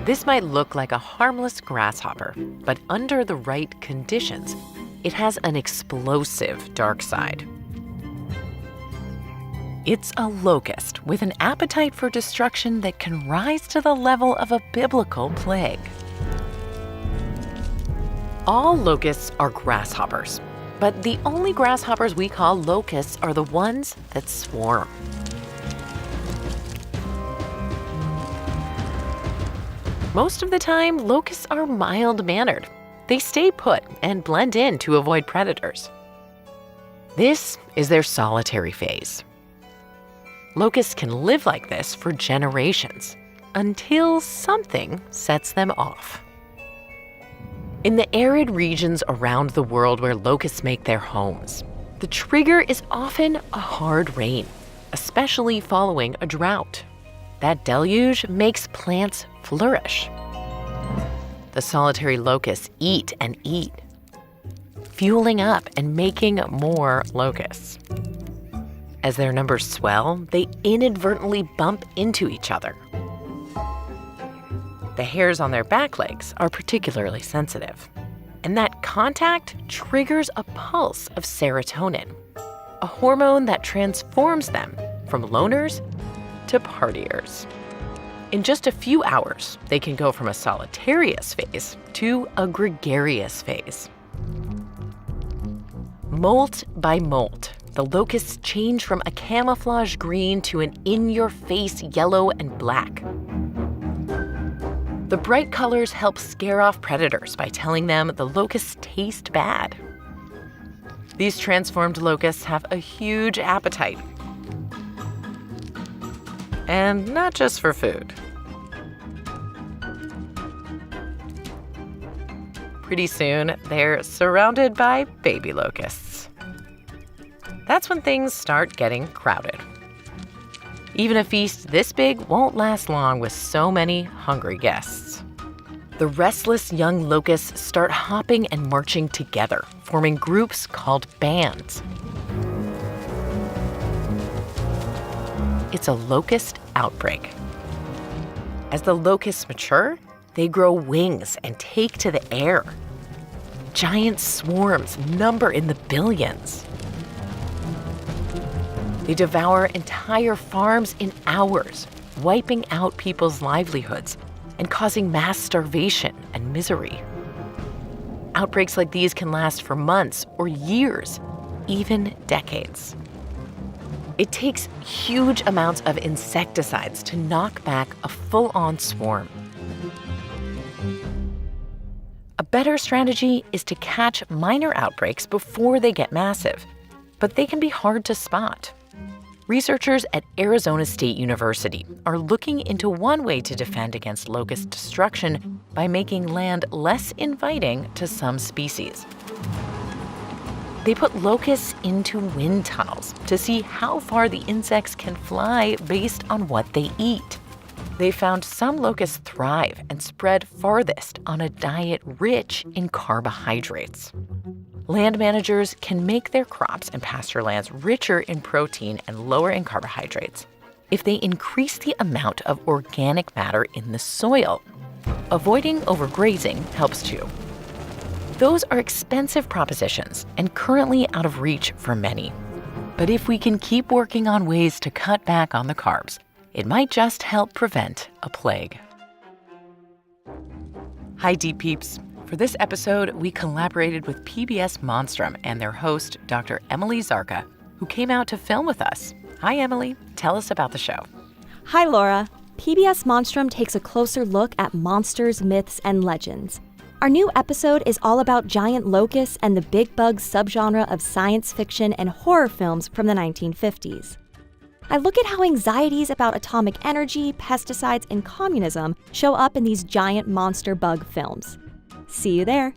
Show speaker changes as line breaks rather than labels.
This might look like a harmless grasshopper, but under the right conditions, it has an explosive dark side. It's a locust with an appetite for destruction that can rise to the level of a biblical plague. All locusts are grasshoppers, but the only grasshoppers we call locusts are the ones that swarm. Most of the time, locusts are mild-mannered. They stay put and blend in to avoid predators. This is their solitary phase. Locusts can live like this for generations until something sets them off. In the arid regions around the world where locusts make their homes, the trigger is often a hard rain, especially following a drought. That deluge makes plants flourish. The solitary locusts eat and eat, fueling up and making more locusts. As their numbers swell, they inadvertently bump into each other. The hairs on their back legs are particularly sensitive, and that contact triggers a pulse of serotonin, a hormone that transforms them from loners to partiers. In just a few hours, they can go from a solitarious phase to a gregarious phase. Molt by molt, the locusts change from a camouflage green to an in-your-face yellow and black. The bright colors help scare off predators by telling them the locusts taste bad. These transformed locusts have a huge appetite. And not just for food. Pretty soon, they're surrounded by baby locusts. That's when things start getting crowded. Even a feast this big won't last long with so many hungry guests. The restless young locusts start hopping and marching together, forming groups called bands. It's a locust outbreak. As the locusts mature, they grow wings and take to the air. Giant swarms number in the billions. They devour entire farms in hours, wiping out people's livelihoods and causing mass starvation and misery. Outbreaks like these can last for months or years, even decades. It takes huge amounts of insecticides to knock back a full-on swarm. A better strategy is to catch minor outbreaks before they get massive, but they can be hard to spot. Researchers at Arizona State University are looking into one way to defend against locust destruction by making land less inviting to some species. They put locusts into wind tunnels to see how far the insects can fly based on what they eat. They found some locusts thrive and spread farthest on a diet rich in carbohydrates. Land managers can make their crops and pasture lands richer in protein and lower in carbohydrates if they increase the amount of organic matter in the soil. Avoiding overgrazing helps too. Those are expensive propositions and currently out of reach for many. But if we can keep working on ways to cut back on the carbs, it might just help prevent a plague. Hi, Deep Peeps. For this episode, we collaborated with PBS Monstrum and their host, Dr. Emily Zarka, who came out to film with us. Hi, Emily. Tell us about the show.
Hi, Laura. PBS Monstrum takes a closer look at monsters, myths, and legends. Our new episode is all about giant locusts and the big bug subgenre of science fiction and horror films from the 1950s. I look at how anxieties about atomic energy, pesticides, and communism show up in these giant monster bug films. See you there.